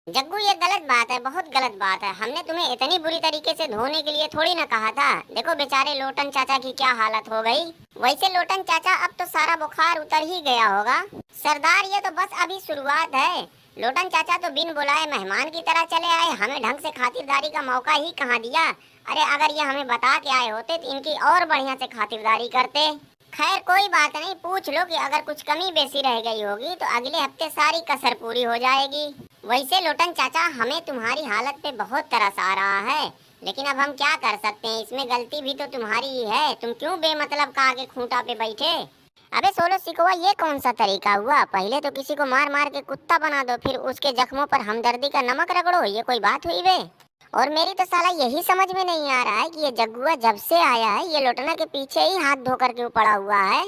जग्गू ये गलत बात है, बहुत गलत बात है। हमने तुम्हें इतनी बुरी तरीके से धोने के लिए थोड़ी ना कहा था। देखो बेचारे लोटन चाचा की क्या हालत हो गई। वैसे लोटन चाचा अब तो सारा बुखार उतर ही गया होगा। सरदार ये तो बस अभी शुरुआत है। लोटन चाचा तो बिन बुलाए मेहमान की तरह चले आए, हमें ढंग से खातिरदारी का मौका ही कहाँ दिया। अरे अगर ये हमें बता के आए होते तो इनकी और बढ़िया से खातिरदारी करते। खैर कोई बात नहीं, पूछ लो कि अगर कुछ कमी बेसी रह गई होगी तो अगले हफ्ते सारी कसर पूरी हो जाएगी। वैसे लोटन चाचा हमें तुम्हारी हालत पे बहुत तरस आ रहा है, लेकिन अब हम क्या कर सकते हैं, इसमें गलती भी तो तुम्हारी ही है। तुम क्यों बेमतलब का आगे खूंटा पे बैठे। अबे सोलो सिकवा, ये कौन सा तरीका हुआ। पहले तो किसी को मार मार के कुत्ता बना दो, फिर उसके जख्मों पर हमदर्दी का नमक रगड़ो, ये कोई बात हुई बे। और मेरी तो साला यही समझ में नहीं आ रहा है कि ये जग्गुआ जब से आया है ये लोटना के पीछे ही हाथ धो करके पड़ा हुआ है।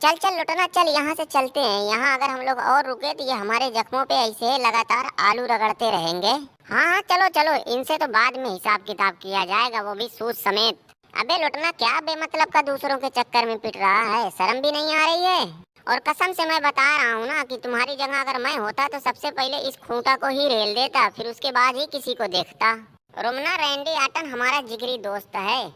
चल चल लोटना चल, यहाँ से चलते हैं। यहाँ अगर हम लोग और रुके तो ये हमारे जख्मों पे ऐसे लगातार आलू रगड़ते रहेंगे। हाँ हाँ चलो चलो, इनसे तो बाद में हिसाब किताब किया जाएगा, वो भी सूद समेत। अबे लोटना क्या बेमतलब का दूसरों के चक्कर में पिट रहा है, शर्म भी नहीं आ रही है। और कसम से मैं बता रहा हूँ ना कि तुम्हारी जगह अगर मैं होता तो सबसे पहले इस खूंटा को ही रेल देता, फिर उसके बाद ही किसी को देखता। रोमना रैंडी आटन हमारा जिगरी दोस्त है।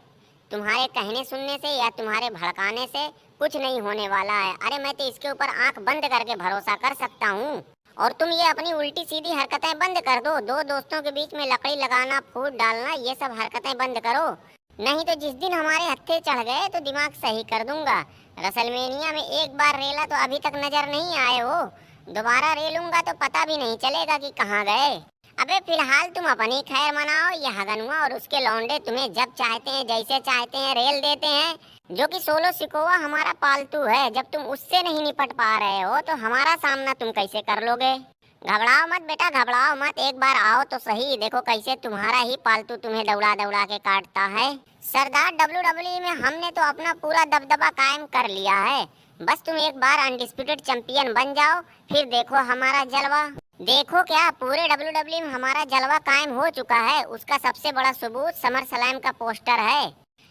तुम्हारे कहने सुनने से या तुम्हारे भड़काने से कुछ नहीं होने वाला है। अरे मैं तो इसके ऊपर आंख बंद करके भरोसा कर सकता हूँ। और तुम ये अपनी उल्टी सीधी हरकतें बंद कर दो। दो दोस्तों के बीच में लकड़ी लगाना, फूट डालना, ये सब हरकतें बंद करो, नहीं तो जिस दिन हमारे हत्थे चढ़ गए तो दिमाग सही कर दूंगा। रसलमेनिया में एक बार रेला तो अभी तक नजर नहीं आए हो, दोबारा रेलूंगा तो पता भी नहीं चलेगा कि कहाँ गए। अबे फिलहाल तुम अपनी खैर मनाओ, ये हगनुआ और उसके लौंडे तुम्हें जब चाहते हैं जैसे चाहते हैं रेल देते हैं, जो कि सोलो सिकोवा हमारा पालतू है। जब तुम उससे नहीं निपट पा रहे हो तो हमारा सामना तुम कैसे कर लोगे। घबराओ मत बेटा, घबराओ मत, एक बार आओ तो सही, देखो कैसे तुम्हारा ही पालतू तुम्हें दौड़ा दौड़ा के काटता है। सरदार WWE में हमने तो अपना पूरा दबदबा कायम कर लिया है, बस तुम एक बार अनडिस्प्यूटेड चैंपियन बन जाओ, फिर देखो हमारा जलवा। देखो क्या, पूरे WWE में हमारा जलवा कायम हो चुका है। उसका सबसे बड़ा सबूत समर सलाम का पोस्टर है।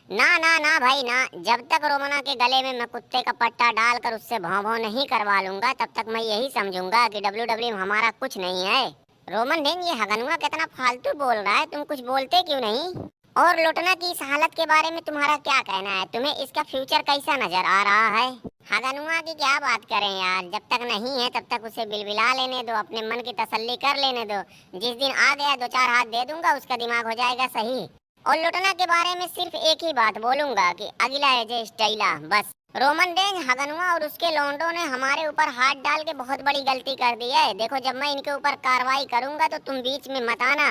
ना ना ना भाई ना, जब तक रोमना के गले में मैं कुत्ते का पट्टा डालकर उससे भौं भौं नहीं करवा लूंगा तब तक मैं यही समझूंगा कि WWE में हमारा कुछ नहीं है। रोमन रेन, ये हगनुआ कितना फालतू बोल रहा है, तुम कुछ बोलते क्यों नहीं। और लोटना की इस हालत के बारे में तुम्हारा क्या कहना है, तुम्हें इसका फ्यूचर कैसा नजर आ रहा है। हगनुआ की क्या बात करें यार, जब तक नहीं है तब तक उसे बिलबिला लेने दो, अपने मन की तसल्ली कर लेने दो। जिस दिन आ गया दो चार हाथ दे दूंगा, उसका दिमाग हो जाएगा सही। और लोटना के बारे में सिर्फ एक ही बात बोलूंगा कि अगला एजे स्टाइला, बस। रोमन रेंज, हगनुआ और उसके लोंडों ने हमारे ऊपर हाथ डाल के बहुत बड़ी गलती कर दी है। देखो जब मैं इनके ऊपर कार्रवाई करूंगा तो तुम बीच में मत आना।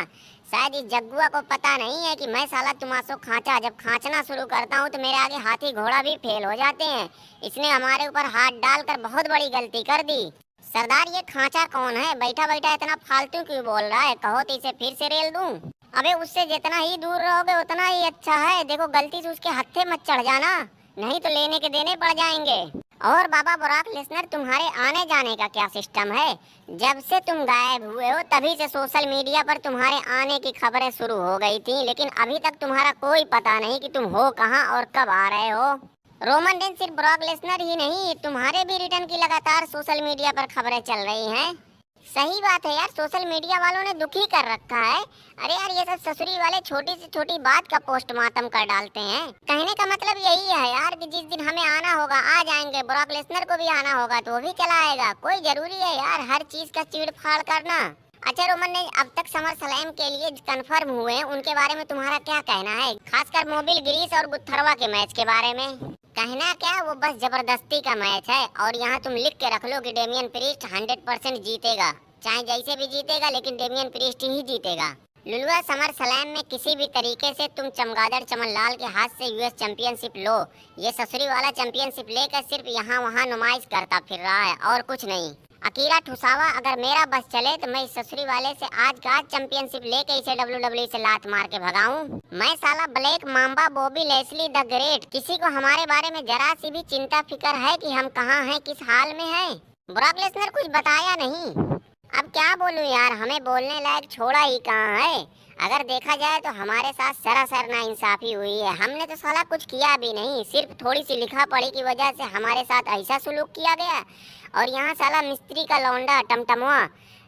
शायद इस जग्गुआ को पता नहीं है कि मैं साला तुमासो खांचा जब खांचना शुरू करता हूँ तो मेरे आगे हाथी घोड़ा भी फेल हो जाते हैं। इसने हमारे ऊपर हाथ डालकर बहुत बड़ी गलती कर दी। सरदार ये खांचा कौन है, बैठा बैठा इतना फालतू क्यों बोल रहा है, कहो तो इसे फिर से रेल दूं। अबे उससे जितना ही दूर रहोगे उतना ही अच्छा है। देखो गलती से उसके हत्थे मत चढ़ जाना, नहीं तो लेने के देने पड़ जाएंगे। और बाबा ब्रॉक लेसनर, तुम्हारे आने जाने का क्या सिस्टम है। जब से तुम गायब हुए हो तभी से सोशल मीडिया पर तुम्हारे आने की खबरें शुरू हो गई थी, लेकिन अभी तक तुम्हारा कोई पता नहीं कि तुम हो कहाँ और कब आ रहे हो। रोमन रेंज, सिर्फ ब्रॉक लेसनर ही नहीं, तुम्हारे भी रिटर्न की लगातार सोशल मीडिया पर खबरें चल रही हैं। सही बात है यार, सोशल मीडिया वालों ने दुखी कर रखा है। अरे यार ये सब ससुरी वाले छोटी से छोटी बात का पोस्टमार्टम कर डालते हैं। कहने का मतलब यही है यार कि जिस दिन हमें आना होगा आ जाएंगे, ब्रॉक लेसनर को भी आना होगा तो वो भी चला आएगा। कोई जरूरी है यार हर चीज का चीड़ फाड़ करना। अच्छा रोमन ने, अब तक समर सलाम के लिए कंफर्म हुए हैं, उनके बारे में तुम्हारा क्या कहना है, खासकर मोबिल ग्रीस और गुत्थरवा के मैच के बारे में। कहना क्या, वो बस जबरदस्ती का मैच है और यहाँ तुम लिख के रख लो कि डेमियन प्रीस्ट 100% जीतेगा, चाहे जैसे भी जीतेगा लेकिन डेमियन प्रीस्ट ही जीतेगा। लुलुआ, समर सलाम में किसी भी तरीके से तुम चमगादड़ चमन लाल के हाथ से यूएस चैंपियनशिप लो। ये ससुरी वाला चैंपियनशिप लेकर सिर्फ यहाँ वहाँ नुमाइश करता फिर रहा है और कुछ नहीं। अकीरा ठुसावा, अगर मेरा बस चले तो मैं इस ससुरी वाले से आज का चैंपियनशिप लेके इसे WWE से लात मार के भगाऊं। मैं साला black Mamba Bobby Lashley the great, किसी को हमारे बारे में जरा सी भी चिंता फिक्र है कि हम कहाँ हैं, किस हाल में हैं। ब्रॉक लेसनर कुछ बताया नहीं। अब क्या बोलूं यार, हमें बोलने लायक छोड़ा ही कहाँ है। अगर देखा जाए तो हमारे साथ सरासर नाइंसाफी हुई है। हमने तो साला कुछ किया भी नहीं, सिर्फ थोड़ी सी लिखा पढ़ी की वजह से हमारे साथ ऐसा सुलूक किया गया। और यहाँ साला मिस्त्री का लौंडा टमटमुआ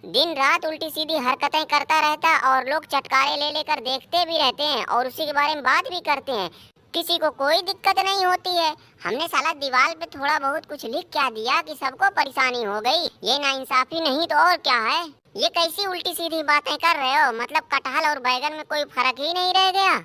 दिन रात उल्टी सीधी हरकतें करता रहता और लोग चटकारे ले लेकर देखते भी रहते हैं और उसी के बारे में बात भी करते हैं। किसी को कोई दिक्कत नहीं होती है। हमने साला दीवार पे थोड़ा बहुत कुछ लिख क्या दिया कि सबको परेशानी हो गई। ये नाइंसाफी नहीं तो और क्या है। ये कैसी उल्टी सीधी बातें कर रहे हो? मतलब कटहल और बैगन में कोई फर्क ही नहीं रह गया।